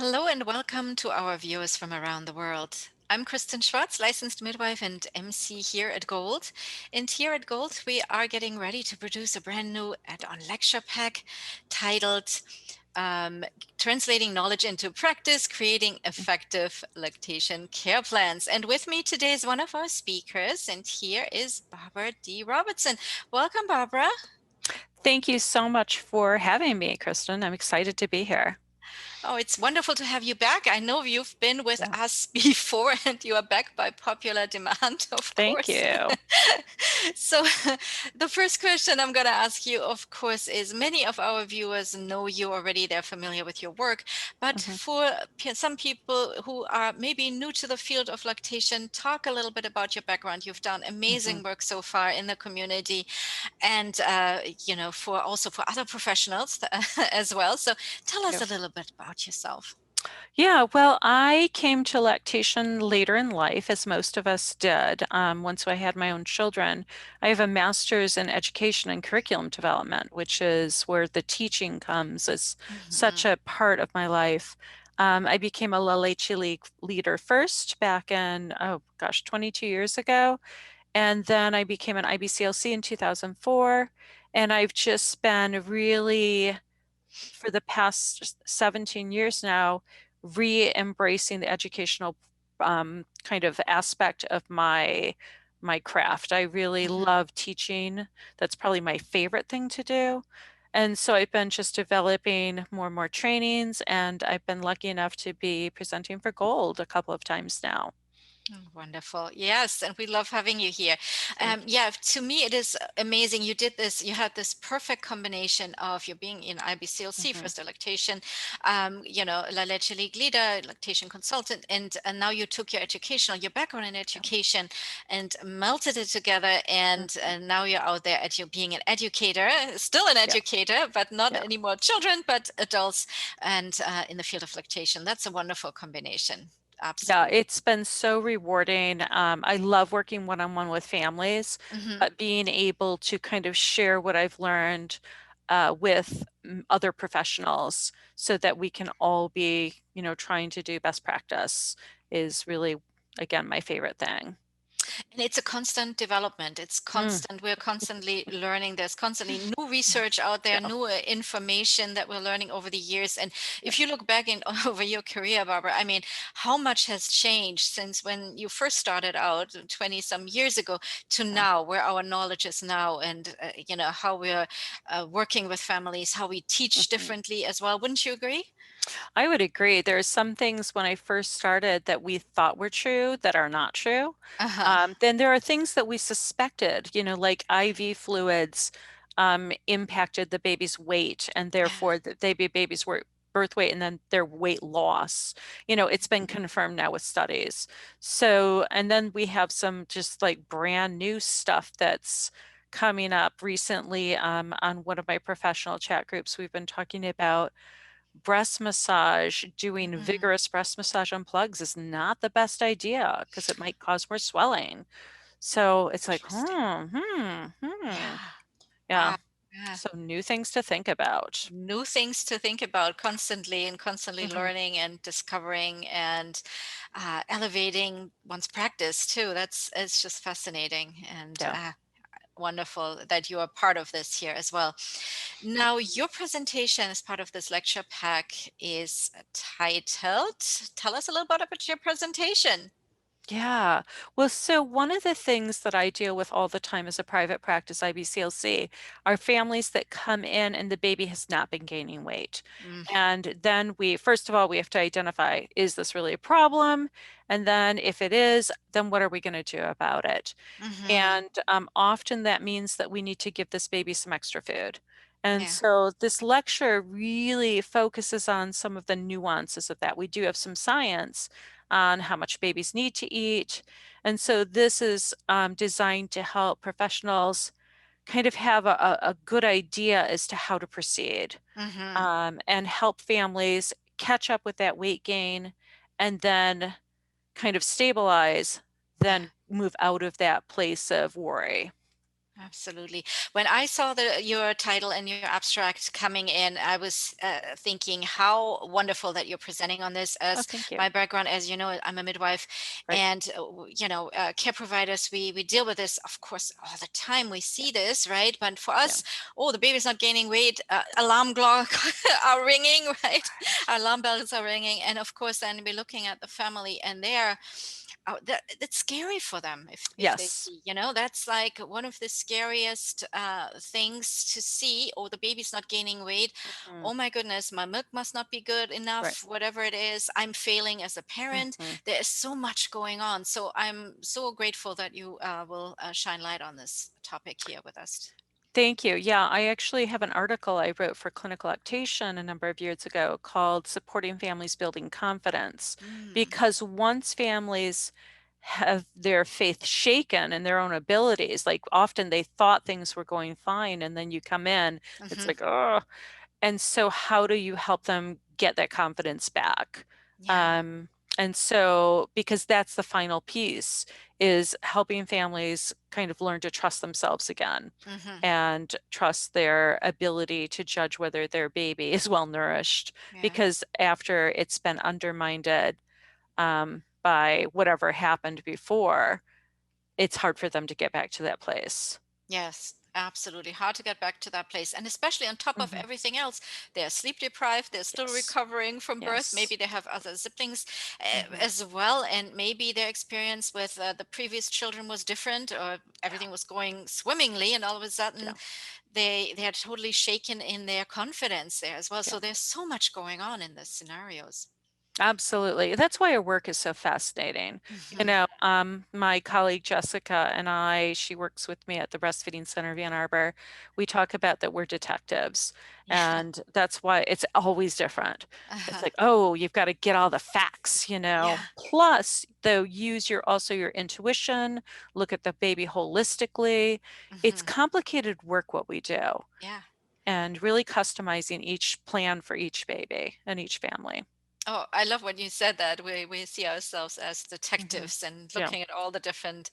Hello and welcome to our viewers from around the world. I'm Kristen Schwartz, licensed midwife and MC here at Gold. And here at Gold, we are getting ready to produce a brand new add-on lecture pack titled um, Translating Knowledge into Practice, Creating Effective Lactation Care Plans. And with me today is one of our speakers, and here is Barbara D. Robertson. Welcome, Barbara. Thank you so much for having me, Kristen. I'm excited to be here. Oh, it's wonderful to have you back. I know you've been with Yeah. us before and you are back by popular demand, of Thank course. you. So, the first question I'm going to ask you, of course, is many of our viewers know you already, they're familiar with your work. But Mhm, for some people who are maybe new to the field of lactation, talk a little bit about your background. You've done mhm. amazing work so far in the community and for also for other professionals as well. So tell us Yep. a little bit about yourself. Yeah, well, I came to lactation later in life, as most of us did. Once I had my own children, I have a master's in education and curriculum development, which is where the teaching comes as such Mhm. a part of my life. I became a La Leche League leader first back in, oh gosh, 22 years ago. And then I became an IBCLC in 2004. And I've just been really, for the past 17 years now, re-embracing the educational kind of aspect of my craft. I really Mhm. love teaching. That's probably my favorite thing to do. And so I've been just developing more and more trainings, and I've been lucky enough to be presenting for Gold a couple of times now. Oh, wonderful. Yes, and we love having you here. Thank you. Yeah, to me, it is amazing. You did this, you had this perfect combination of you being in IBCLC, Mhm. first a lactation, La Leche League leader, lactation consultant, and now you took your background in Yeah. education and melted it together. And Mhm. now you're out there at you being an educator, still an Yeah. educator, but not Yeah. anymore children, but adults, and in the field of lactation. That's a wonderful combination. Yeah, Absolutely. it's been so rewarding. I love working one-on-one with families, Mhm. but being able to kind of share what I've learned with other professionals so that we can all be, trying to do best practice is really, again, my favorite thing. And it's a constant development. It's Mm, constant. We're constantly learning. There's constantly new research out there, yeah, new information that we're learning over the years. And yeah, if you look back in over your career, Barbara, I mean, how much has changed since when you first started out 20 some years ago to yeah. now, where our knowledge is now, and how we're working with families, how we teach Mhm. differently as well. Wouldn't you agree? I would agree. There's some things when I first started that we thought were true that are not true. Uh-huh. Then there are things that we suspected, like IV fluids impacted the baby's weight and Yeah. therefore the baby's birth weight and then their weight loss. It's been confirmed now with studies. So, and then we have some just like brand new stuff that's coming up recently on one of my professional chat groups. We've been talking about breast massage, doing Mhm. vigorous breast massage on plugs is not the best idea because it might cause more swelling. So it's like, Interesting. hmm. Yeah. Yeah. Wow. Yeah. So new things to think about. New things to think about constantly and constantly Hmm. learning and discovering and elevating one's practice too. It's just fascinating and Yeah. wonderful that you are part of this here as well. Now, your presentation as part of this lecture pack is titled, tell us a little bit about your presentation. Yeah. Well, so one of the things that I deal with all the time as a private practice IBCLC are families that come in and the baby has not been gaining weight. Mm, And then first of all, we have to identify, is this really a problem? And then if it is, then what are we going to do about it? mhm. And often that means that we need to give this baby some extra food. And Yeah. so this lecture really focuses on some of the nuances of that. We do have some science on how much babies need to eat. And so this is designed to help professionals kind of have a good idea as to how to proceed Mhm. and help families catch up with that weight gain and then kind of stabilize, Yeah. then move out of that place of worry. Absolutely. When I saw your title and your abstract coming in, I was thinking how wonderful that you're presenting on this. Oh, As thank you. my background, as you know, I'm a midwife, Right. and care providers. We deal with this, of course, all the time. We Yeah. see this, right? But for Yeah. us, oh, the baby's not gaining weight. Alarm clock are ringing, right? Right. Alarm bells are ringing, and of course, then we're looking at the family, and they're that's scary for them if they Yes. see, that's like one of the scariest things to see. Oh, the baby's not gaining weight. Mhm. Oh my goodness, my milk must not be good Right. enough, whatever it is. I'm failing as a parent. Mhm. There is so much going on, so I'm so grateful that you will shine light on this topic here with us. Thank you. Yeah, I actually have an article I wrote for Clinical Lactation a number of years ago called Supporting Families Building Confidence. Mm. Because once families have their faith shaken in their own abilities, like often they thought things were going fine, and then you come in, it's Hmm. like, oh, and so how do you help them get that confidence back? Yeah. Um, and so, because that's the final piece, is helping families kind of learn to trust themselves again Hmm. and trust their ability to judge whether their baby is well nourished. Yeah. Because after it's been undermined by whatever happened before, it's hard for them to get back to that place. Yes, absolutely. Hard to get back to that place. And especially on top of Hmm. everything else, they're sleep deprived, they're still Yes. recovering from birth. Yes. Maybe they have other siblings Hmm. as well. And maybe their experience with the previous children was different, or Yeah. everything was going swimmingly. And all of a sudden, Yeah. they are totally shaken in their confidence there as well. Yeah. So there's so much going on in the scenarios. Absolutely. That's why our work is so fascinating. You Hmm. know, my colleague Jessica and I, she works with me at the Breastfeeding Center of Ann Arbor. We talk about that we're detectives, Yeah. and that's why it's always different. It's Uh-huh. like, oh, you've got to get all the facts, Yeah. Plus, though, use your intuition, look at the baby holistically. It's Hmm. complicated work what we do, Yeah. and really customizing each plan for each baby and each family. Oh, I love when you said that. We see ourselves as Hmm. detectives and Yeah. looking at all the different,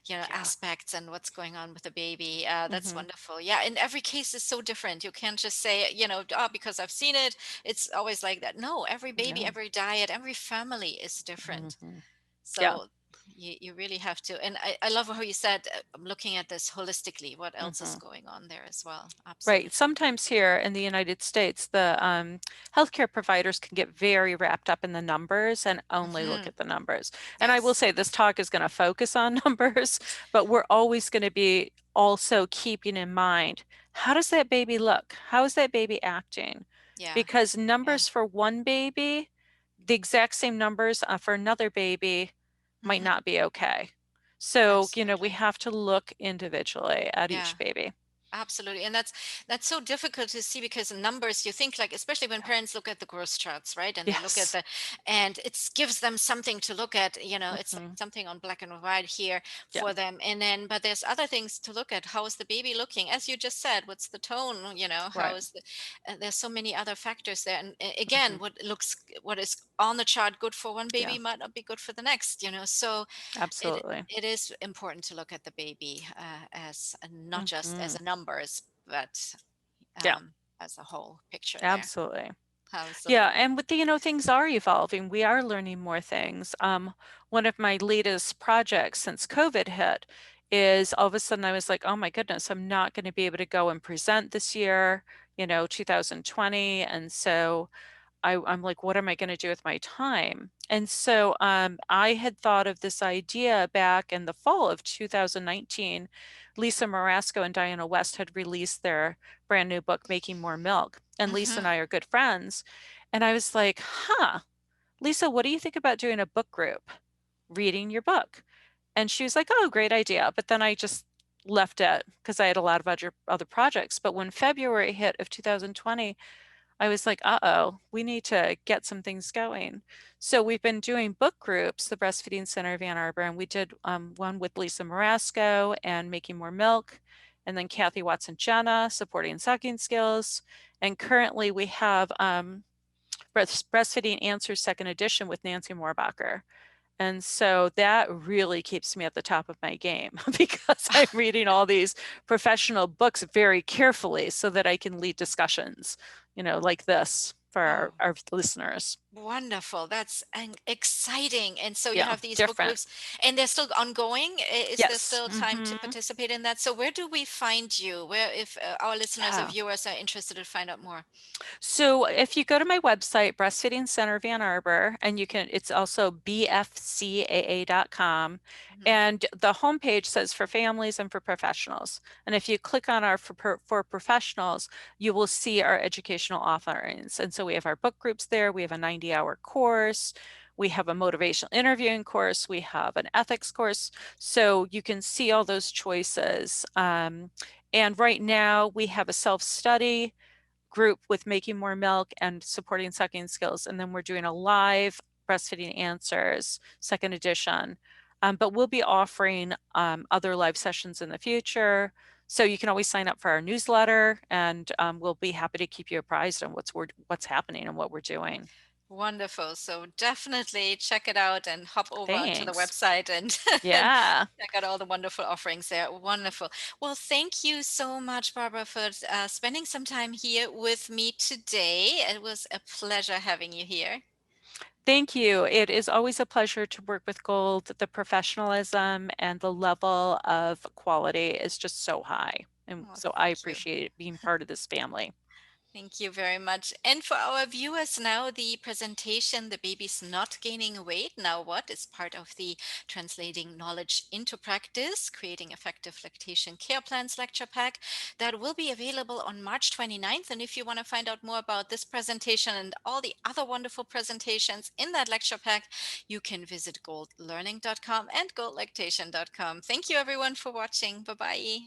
Yeah. aspects and what's going on with the baby. That's Hmm. wonderful. Yeah, and every case is so different. You can't just say, oh, because I've seen it, it's always like that. No, every baby, No. every diet, every family is different. Hmm. Yeah. So you really have to. And I love how you said, I'm looking at this holistically. What else is Hmm. going on there as well? Right. Absolutely. Sometimes here in the United States, the healthcare providers can get very wrapped up in the numbers and only look Hmm. at the numbers. And I will Yes. say this talk is going to focus on numbers, but we're always going to be also keeping in mind, how does that baby look? How is that baby acting? Yeah. Because Yeah. numbers for one baby, the exact same numbers for another baby might Hmm. not be okay. So, we Absolutely. have to look individually at Yeah. each baby. Absolutely. And that's so difficult to see because in numbers you think like, especially when Yeah. parents look at the growth charts, right? And they look at Yes. and it gives them something to look at, it's like Hmm. something on black and white here Yeah. for them. And then, but there's other things to look at. How is the baby looking? As you just said, what's the tone? How Right. is there's so many other factors there. And Hmm. again, what is on the chart good for one Yeah. baby might not be good for the next, So it Absolutely. it is important to look at the baby as not just as Hmm. a numbers, but Yeah. as a whole picture there. Absolutely. Yeah, Absolutely. and with things are evolving. We are learning more things. One of my latest projects since COVID hit is all of a sudden I was like, oh my goodness, I'm not going to be able to go and present this year, 2020. And so I'm like, what am I going to do with my time? And so I had thought of this idea back in the fall of 2019. Lisa Marasco and Diana West had released their brand new book, Making More Milk. And Lisa Hmm. and I are good friends. And I was like, huh, Lisa, what do you think about doing a book group, reading your book? And she was like, oh, great idea. But then I just left it because I had a lot of other projects. But when February hit of 2020, I was like, uh-oh, we need to get some things going. So we've been doing book groups, the Breastfeeding Center of Ann Arbor, and we did one with Lisa Marasco and Making More Milk, and then Kathy Watson Jenna, Supporting Sucking Skills. And currently we have Breastfeeding Answers second edition with Nancy Moorbacher. And so that really keeps me at the top of my game because I'm reading all these professional books very carefully so that I can lead discussions, like this for our, Oh, our listeners. wonderful. That's exciting. And so you Yeah, have these book different. groups and they're still ongoing. Is there Yes. still time to participate in that? So where do we find you? Where, if our listeners or Yeah. viewers are interested to find out more? So if you go to my website, Breastfeeding Center of Ann Arbor, and it's also bfcaa.com. Mhm. And the homepage says for families and for professionals. And if you click on our for professionals, you will see our educational offerings. And so we have our book groups there. We have a 90-hour course. We have a motivational interviewing course. We have an ethics course. So you can see all those choices. And right now we have a self-study group with making more milk and supporting sucking skills. And then we're doing a live breastfeeding answers, second edition. But we'll be offering other live sessions in the future. So you can always sign up for our newsletter, and we'll be happy to keep you apprised on what's happening and what we're doing. Wonderful. So definitely check it out and hop over onto the Thanks. website and, and Yeah. check out all the wonderful offerings there. Wonderful. Well, thank you so much, Barbara, for spending some time here with me today. It was a pleasure having you here. Thank you. It is always a pleasure to work with Gold. The professionalism and the level of quality is just so high. And Oh, so I thank you. appreciate being part of this family. Thank you very much. And for our viewers now, the presentation, The Baby's Not Gaining Weight, Now What, is part of the Translating Knowledge into Practice, Creating Effective Lactation Care Plans lecture pack that will be available on March 29th. And if you want to find out more about this presentation and all the other wonderful presentations in that lecture pack, you can visit goldlearning.com and goldlactation.com. Thank you everyone for watching. Bye-bye.